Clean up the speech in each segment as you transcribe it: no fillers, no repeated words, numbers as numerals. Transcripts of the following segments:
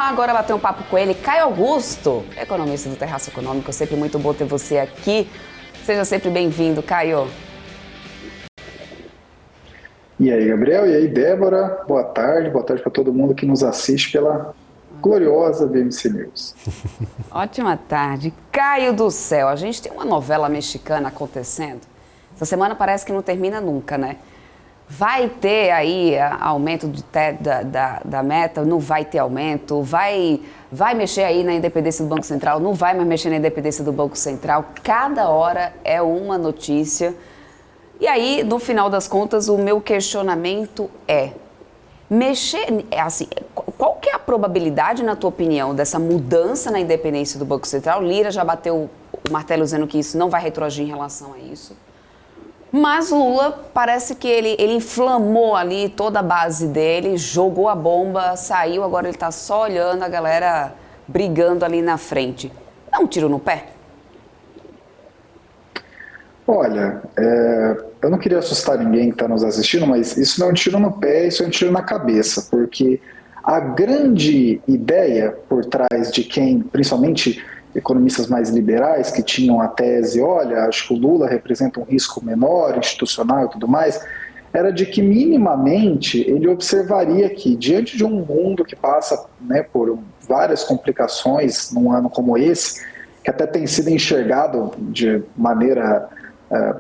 Agora bater um papo com ele, Caio Augusto, economista do Terraço Econômico. Sempre muito bom ter você aqui. Seja sempre bem-vindo, Caio. E aí, Gabriel? E aí, Débora? Boa tarde para todo mundo que nos assiste pela gloriosa BMC News. Ótima tarde. Caio do céu, a gente tem uma novela mexicana acontecendo. Essa semana parece que não termina nunca, né? Vai ter aí aumento da meta? Não vai ter aumento? Vai mexer aí na independência do Banco Central? Não vai mais mexer na independência do Banco Central? Cada hora é uma notícia. E aí, no final das contas, o meu questionamento é, qual que é a probabilidade, na tua opinião, dessa mudança na independência do Banco Central? Lira já bateu o martelo dizendo que isso não vai retroagir em relação a isso. Mas Lula parece que ele inflamou ali toda a base dele, jogou a bomba, saiu, agora ele está só olhando a galera brigando ali na frente. Dá um tiro no pé? Olha, eu não queria assustar ninguém que está nos assistindo, mas isso não é um tiro no pé, isso é um tiro na cabeça, porque a grande ideia por trás de quem, principalmente economistas mais liberais, que tinham a tese, olha, acho que o Lula representa um risco menor, institucional e tudo mais, era de que minimamente ele observaria que, diante de um mundo que passa, né, por várias complicações num ano como esse, que até tem sido enxergado de maneira,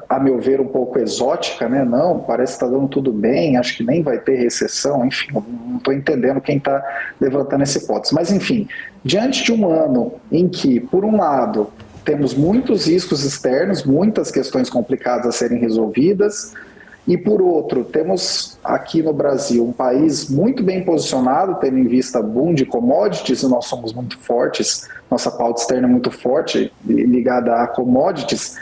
a meu ver, um pouco exótica, né? Não, parece que está dando tudo bem, acho que nem vai ter recessão, enfim, não estou entendendo quem está levantando essa hipótese. Mas, enfim, diante de um ano em que, por um lado, temos muitos riscos externos, muitas questões complicadas a serem resolvidas, e, por outro, temos aqui no Brasil um país muito bem posicionado, tendo em vista boom de commodities, e nós somos muito fortes, nossa pauta externa é muito forte, ligada a commodities,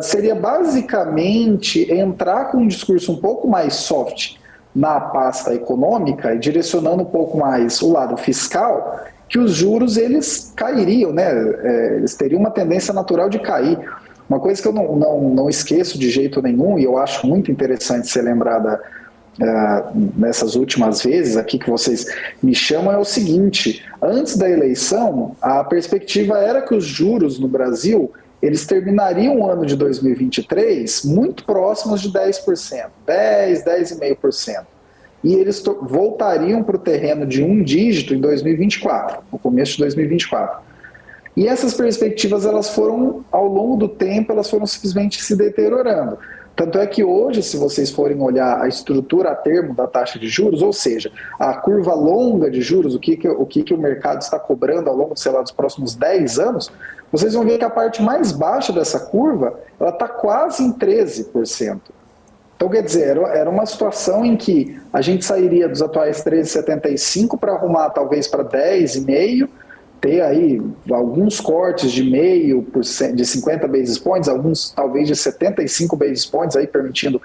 seria basicamente entrar com um discurso um pouco mais soft na pasta econômica e direcionando um pouco mais o lado fiscal, que os juros eles cairiam, né? Eles teriam uma tendência natural de cair. Uma coisa que eu não esqueço de jeito nenhum, e eu acho muito interessante ser lembrada nessas últimas vezes aqui que vocês me chamam, é o seguinte: antes da eleição, a perspectiva era que os juros no Brasil eles terminariam o ano de 2023 muito próximos de 10%, 10,5%. E eles voltariam para o terreno de um dígito em 2024, no começo de 2024. E essas perspectivas, elas foram, ao longo do tempo, elas foram simplesmente se deteriorando. Tanto é que hoje, se vocês forem olhar a estrutura a termo da taxa de juros, ou seja, a curva longa de juros, o que o mercado está cobrando ao longo, sei lá, dos próximos 10 anos, vocês vão ver que a parte mais baixa dessa curva, ela está quase em 13%. Então, quer dizer, era uma situação em que a gente sairia dos atuais 13,75 para arrumar talvez para 10,5%, ter aí alguns cortes de 0,5%, de 50 basis points, alguns talvez de 75 basis points, aí permitindo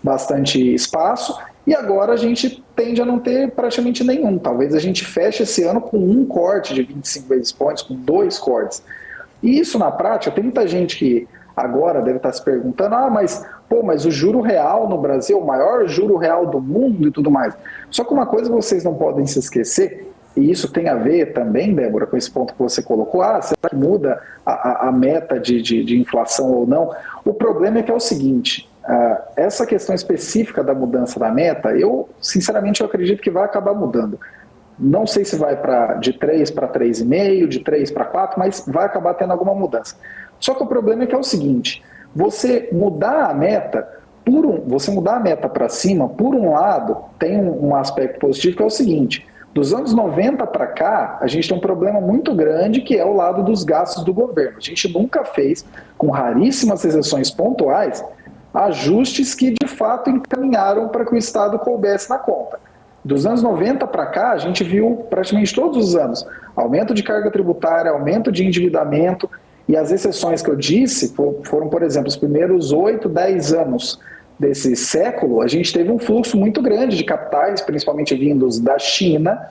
bastante espaço, e agora a gente tende a não ter praticamente nenhum. Talvez a gente feche esse ano com um corte de 25 basis points, com 2 cortes. E isso na prática, tem muita gente que agora deve estar se perguntando, mas o juro real no Brasil, o maior juro real do mundo e tudo mais. Só que uma coisa que vocês não podem se esquecer, e isso tem a ver também, Débora, com esse ponto que você colocou, será que muda a meta de inflação ou não? O problema é que é o seguinte, essa questão específica da mudança da meta, sinceramente, eu acredito que vai acabar mudando. Não sei se vai de 3 para 3,5, de 3 para 4, mas vai acabar tendo alguma mudança. Só que o problema é que é o seguinte, você mudar a meta para cima, por um lado, tem um aspecto positivo que é o seguinte: dos anos 90 para cá, a gente tem um problema muito grande que é o lado dos gastos do governo. A gente nunca fez, com raríssimas exceções pontuais, ajustes que de fato encaminharam para que o Estado coubesse na conta. Dos anos 90 para cá, a gente viu praticamente todos os anos aumento de carga tributária, aumento de endividamento, e as exceções que eu disse foram, por exemplo, os primeiros 8, 10 anos desse século, a gente teve um fluxo muito grande de capitais, principalmente vindos da China,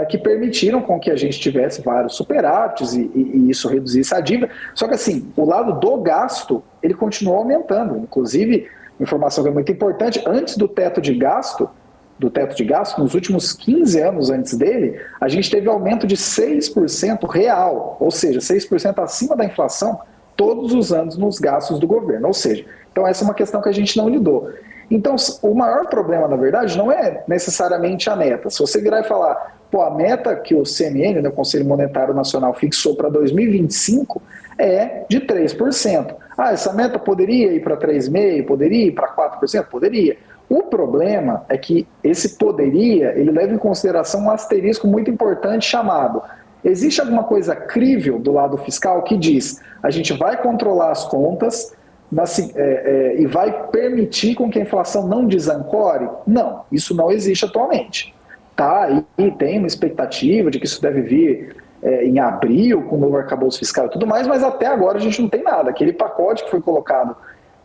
que permitiram com que a gente tivesse vários superávites e isso reduzisse a dívida. Só que assim, o lado do gasto, ele continuou aumentando. Inclusive, informação que é muito importante, antes do teto de gasto, do teto de gastos, nos últimos 15 anos antes dele, a gente teve aumento de 6% real, ou seja, 6% acima da inflação todos os anos nos gastos do governo. Ou seja, então essa é uma questão que a gente não lidou. Então, o maior problema, na verdade, não é necessariamente a meta. Se você virar e falar, pô, a meta que o CMN, né, o Conselho Monetário Nacional, fixou para 2025 é de 3%. Ah, essa meta poderia ir para 3,5%, poderia ir para 4%? Poderia. O problema é que esse poderia, ele leva em consideração um asterisco muito importante chamado: existe alguma coisa crível do lado fiscal que diz, a gente vai controlar as contas e vai permitir com que a inflação não desancore? Não, isso não existe atualmente. Tá, e tem uma expectativa de que isso deve vir em abril, com o novo arcabouço fiscal e tudo mais, mas até agora a gente não tem nada. Aquele pacote que foi colocado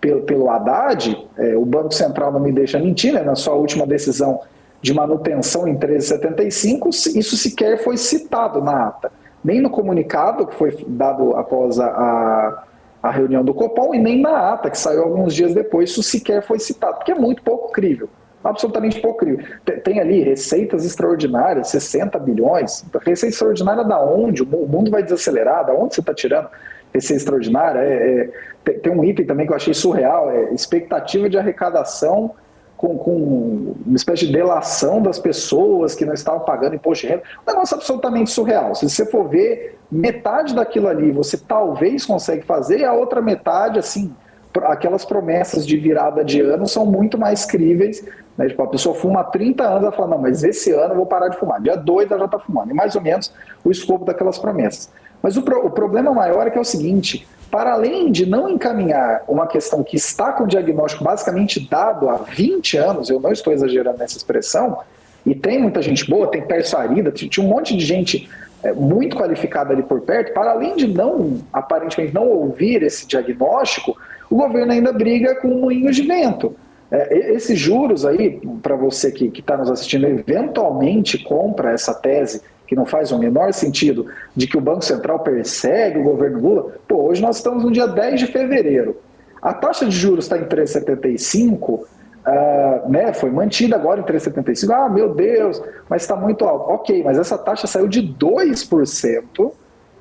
pelo Haddad, o Banco Central não me deixa mentir, né, na sua última decisão de manutenção em 13,75, isso sequer foi citado na ata. Nem no comunicado que foi dado após a reunião do Copom e nem na ata que saiu alguns dias depois, isso sequer foi citado, porque é muito pouco crível. Absolutamente pouco crível. Tem ali receitas extraordinárias, 60 bilhões. Receita extraordinária da onde? O mundo vai desacelerar, da onde você está tirando receita extraordinária? Tem um item também que eu achei surreal, expectativa de arrecadação com uma espécie de delação das pessoas que não estavam pagando imposto de renda. Um negócio absolutamente surreal. Se você for ver, metade daquilo ali você talvez consegue fazer, e a outra metade, assim, aquelas promessas de virada de ano são muito mais críveis, né? Tipo, a pessoa fuma há 30 anos, ela fala, não, mas esse ano eu vou parar de fumar. Dia 2 ela já está fumando. E mais ou menos o escopo daquelas promessas. Mas o problema maior é que é o seguinte: para além de não encaminhar uma questão que está com o diagnóstico basicamente dado há 20 anos, eu não estou exagerando nessa expressão, e tem muita gente boa, tem persuarida, tinha um monte de gente muito qualificada ali por perto, para além de aparentemente não ouvir esse diagnóstico, o governo ainda briga com moinhos de vento. Esses juros aí, para você que está nos assistindo, eventualmente compra essa tese, que não faz o menor sentido, de que o Banco Central persegue o governo Lula. Pô, hoje nós estamos no dia 10 de fevereiro. A taxa de juros está em 3,75%, né, foi mantida agora em 3,75%. Ah, meu Deus, mas está muito alto. Ok, mas essa taxa saiu de 2%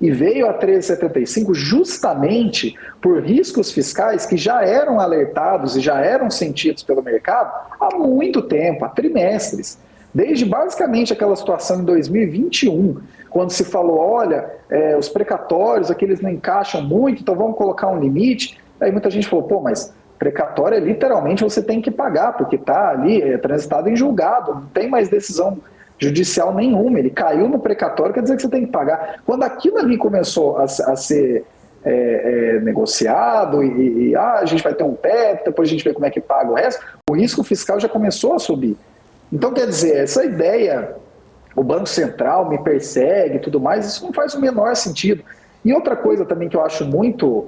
e veio a 13,75 justamente por riscos fiscais que já eram alertados e já eram sentidos pelo mercado há muito tempo, há trimestres. Desde basicamente aquela situação em 2021, quando se falou, olha, os precatórios, aqueles não encaixam muito, então vamos colocar um limite. Aí muita gente falou, pô, mas precatório literalmente você tem que pagar, porque está ali transitado em julgado, não tem mais decisão judicial nenhuma, ele caiu no precatório, quer dizer que você tem que pagar. Quando aquilo ali começou a ser negociado e a gente vai ter um teto, depois a gente vê como é que paga o resto, o risco fiscal já começou a subir. Então, quer dizer, essa ideia, o Banco Central me persegue e tudo mais, isso não faz o menor sentido. E outra coisa também que eu acho muito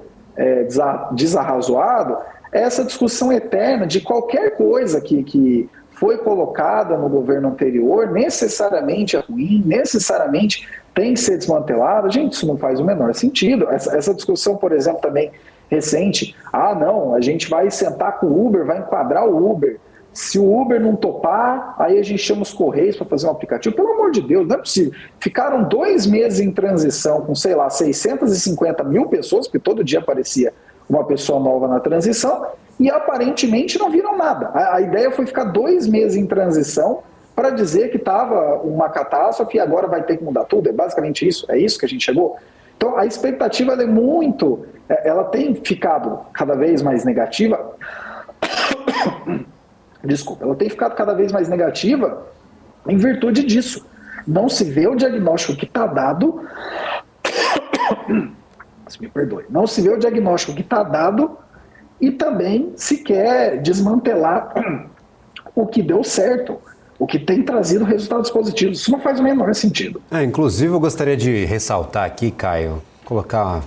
desarrazoado é essa discussão eterna de qualquer coisa que foi colocada no governo anterior, necessariamente é ruim, necessariamente tem que ser desmantelada. Gente, isso não faz o menor sentido. Essa discussão, por exemplo, também recente, não, a gente vai sentar com o Uber, vai enquadrar o Uber. Se o Uber não topar, aí a gente chama os Correios para fazer um aplicativo. Pelo amor de Deus, não é possível. Ficaram 2 meses em transição com, 650 mil pessoas, porque todo dia aparecia uma pessoa nova na transição, e aparentemente não viram nada. A ideia foi ficar 2 meses em transição para dizer que estava uma catástrofe e agora vai ter que mudar tudo. É basicamente isso, é isso que a gente chegou. Então a expectativa ela tem ficado cada vez mais negativa. Desculpa, ela tem ficado cada vez mais negativa em virtude disso. Não se vê o diagnóstico que está dado. Me perdoe. Não se vê o diagnóstico que está dado e também se quer desmantelar o que deu certo, o que tem trazido resultados positivos. Isso não faz o menor sentido. Inclusive, eu gostaria de ressaltar aqui, Caio, colocar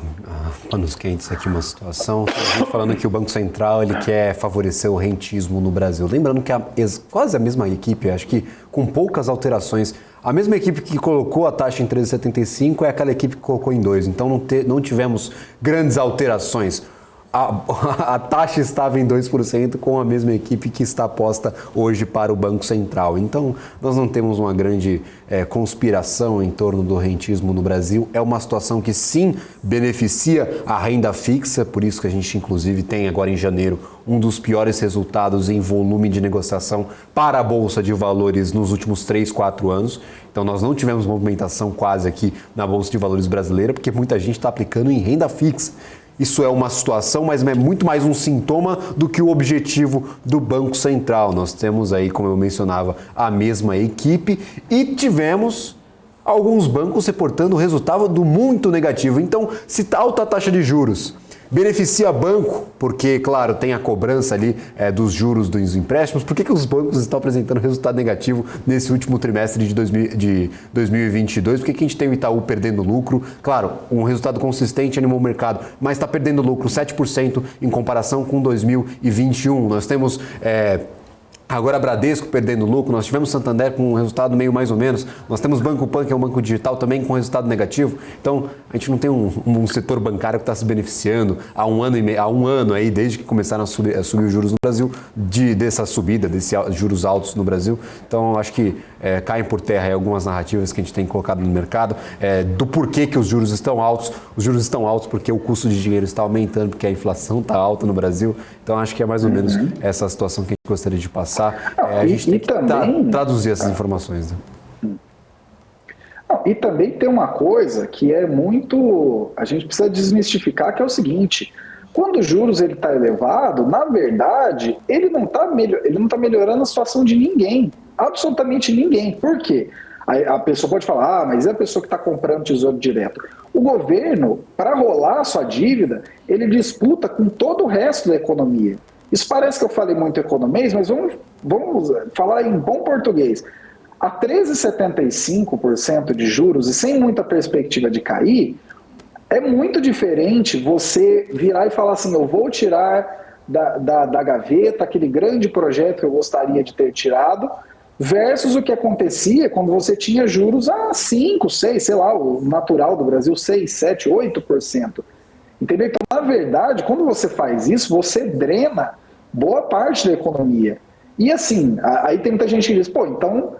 panos quentes aqui uma situação. A gente falando que o Banco Central ele quer favorecer o rentismo no Brasil. Lembrando que quase a mesma equipe, acho que com poucas alterações, a mesma equipe que colocou a taxa em 13,75 é aquela equipe que colocou em 2. Então não tivemos grandes alterações. a taxa estava em 2% com a mesma equipe que está posta hoje para o Banco Central. Então, nós não temos uma grande conspiração em torno do rentismo no Brasil. É uma situação que, sim, beneficia a renda fixa, por isso que a gente, inclusive, tem agora em janeiro um dos piores resultados em volume de negociação para a Bolsa de Valores nos últimos 3, 4 anos. Então, nós não tivemos movimentação quase aqui na Bolsa de Valores brasileira, porque muita gente está aplicando em renda fixa. Isso é uma situação, mas é muito mais um sintoma do que o objetivo do Banco Central. Nós temos aí, como eu mencionava, a mesma equipe e tivemos alguns bancos reportando resultado muito negativo. Então, se alta taxa de juros beneficia banco, porque, claro, tem a cobrança ali dos juros dos empréstimos, por que os bancos estão apresentando resultado negativo nesse último trimestre de 2022? Por que a gente tem o Itaú perdendo lucro? Claro, um resultado consistente animou o mercado, mas está perdendo lucro 7% em comparação com 2021. Nós temos agora Bradesco perdendo lucro, nós tivemos Santander com um resultado meio mais ou menos, nós temos Banco Pan, que é um banco digital, também com resultado negativo. Então, a gente não tem um setor bancário que está se beneficiando há um ano aí, desde que começaram a subir os juros no Brasil, dessa subida, desses juros altos no Brasil. Então, acho que caem por terra aí algumas narrativas que a gente tem colocado no mercado, do porquê que os juros estão altos. Os juros estão altos porque o custo de dinheiro está aumentando, porque a inflação está alta no Brasil. Então, acho que é mais ou menos essa situação que a gente gostaria de passar. A gente tem que traduzir essas informações. Né? E também tem uma coisa que é muito... A gente precisa desmistificar, que é o seguinte: quando os juros está elevado, na verdade, ele não está melhorando a situação de ninguém. Absolutamente ninguém. Por quê? A pessoa pode falar, mas é a pessoa que está comprando tesouro direto. O governo, para rolar a sua dívida, ele disputa com todo o resto da economia. Isso parece que eu falei muito economês, mas vamos falar em bom português. A 13,75% de juros e sem muita perspectiva de cair, é muito diferente você virar e falar assim: eu vou tirar da gaveta aquele grande projeto que eu gostaria de ter tirado, versus o que acontecia quando você tinha juros a 5, 6, sei lá, o natural do Brasil, 6, 7, 8%. Entendeu? Então, na verdade, quando você faz isso, você drena boa parte da economia. E assim, aí tem muita gente que diz, pô, então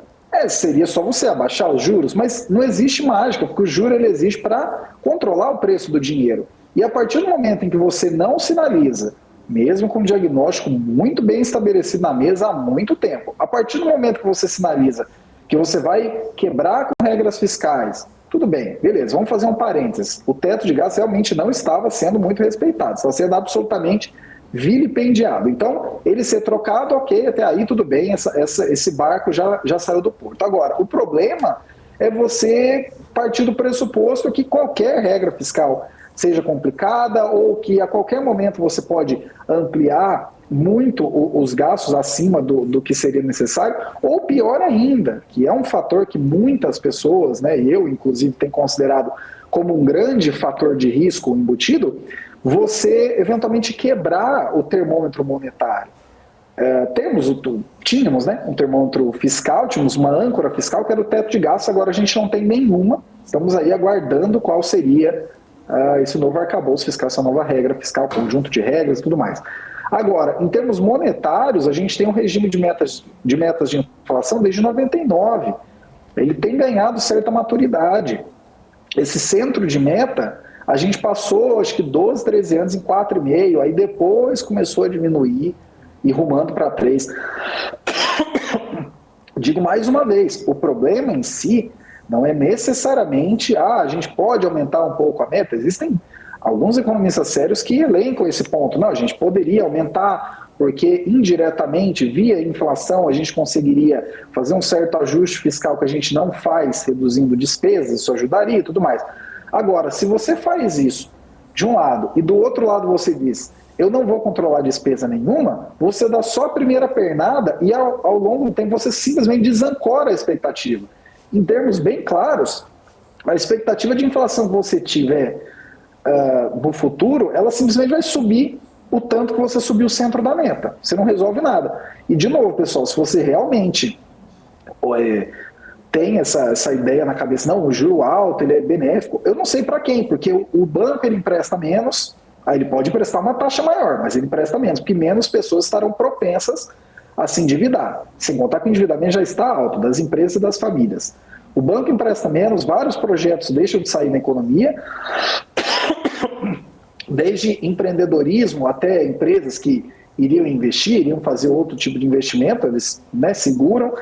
seria só você abaixar os juros, mas não existe mágica, porque o juro ele existe para controlar o preço do dinheiro. E a partir do momento em que você não sinaliza, mesmo com um diagnóstico muito bem estabelecido na mesa há muito tempo, a partir do momento que você sinaliza que você vai quebrar com regras fiscais, tudo bem, beleza, vamos fazer um parênteses. O teto de gastos realmente não estava sendo muito respeitado, estava sendo absolutamente vilipendiado. Então, ele ser trocado, ok, até aí tudo bem, esse barco já saiu do porto. Agora, o problema é você partir do pressuposto que qualquer regra fiscal seja complicada ou que a qualquer momento você pode ampliar muito os gastos acima do que seria necessário, ou pior ainda, que é um fator que muitas pessoas, né, e eu inclusive tenho considerado como um grande fator de risco embutido, você eventualmente quebrar o termômetro monetário. Tínhamos, né, um termômetro fiscal, tínhamos uma âncora fiscal que era o teto de gastos, agora a gente não tem nenhuma, estamos aí aguardando qual seria esse novo arcabouço fiscal, essa nova regra fiscal, conjunto de regras e tudo mais. Agora, em termos monetários, a gente tem um regime de metas de inflação desde 99. Ele tem ganhado certa maturidade. Esse centro de meta, a gente passou, acho que 12, 13 anos em 4,5, aí depois começou a diminuir e rumando para 3. Digo mais uma vez, o problema em si não é necessariamente, a gente pode aumentar um pouco a meta. Existem alguns economistas sérios que elencam esse ponto. Não, a gente poderia aumentar, porque indiretamente, via inflação, a gente conseguiria fazer um certo ajuste fiscal que a gente não faz, reduzindo despesas, isso ajudaria e tudo mais. Agora, se você faz isso de um lado e do outro lado você diz, eu não vou controlar despesa nenhuma, você dá só a primeira pernada e ao longo do tempo você simplesmente desancora a expectativa. Em termos bem claros, a expectativa de inflação que você tiver no futuro, ela simplesmente vai subir o tanto que você subiu o centro da meta. Você não resolve nada. E de novo, pessoal, se você realmente tem essa ideia na cabeça, não, o juro alto ele é benéfico, eu não sei para quem, porque o banco ele empresta menos, Aí ele pode prestar uma taxa maior, mas ele presta menos, porque menos pessoas estarão propensas a se endividar. Sem contar que o endividamento já está alto, das empresas e das famílias. O banco empresta menos, vários projetos deixam de sair na economia, desde empreendedorismo até empresas que iriam investir, iriam fazer outro tipo de investimento, eles, né, seguram.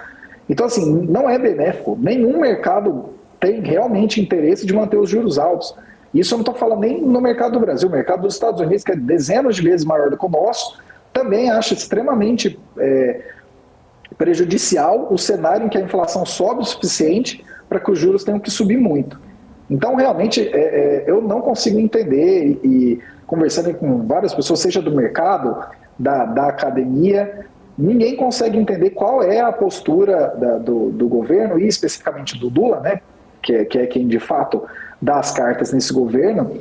Então, assim, não é benéfico. Nenhum mercado tem realmente interesse de manter os juros altos. Isso eu não estou falando nem no mercado do Brasil. O mercado dos Estados Unidos, que é dezenas de vezes maior do que o nosso, também acha extremamente prejudicial o cenário em que a inflação sobe o suficiente para que os juros tenham que subir muito. Então, realmente, eu não consigo entender, e conversando com várias pessoas, seja do mercado, da academia, ninguém consegue entender qual é a postura do governo, e especificamente do Lula, né, que é quem de fato dá as cartas nesse governo.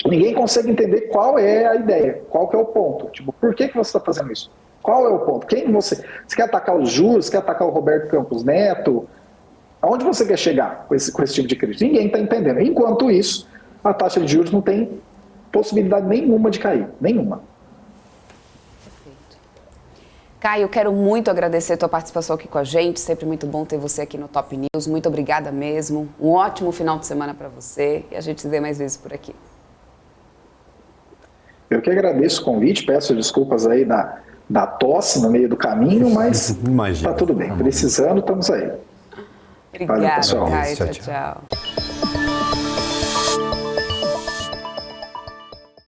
Ninguém consegue entender qual é a ideia, qual que é o ponto. Tipo, por que você está fazendo isso? Qual é o ponto? Quem você quer atacar os juros? Quer atacar o Roberto Campos Neto? Aonde você quer chegar com esse tipo de crise? Ninguém está entendendo. Enquanto isso, a taxa de juros não tem possibilidade nenhuma de cair. Nenhuma. Caio, quero muito agradecer a tua participação aqui com a gente. Sempre muito bom ter você aqui no Top News. Muito obrigada mesmo. Um ótimo final de semana para você e a gente se vê mais vezes por aqui. Eu que agradeço o convite. Peço desculpas aí da tosse no meio do caminho, mas está tudo bem. Precisando, estamos aí. Obrigada, Valeu, pessoal. Caio. Tchau, tchau.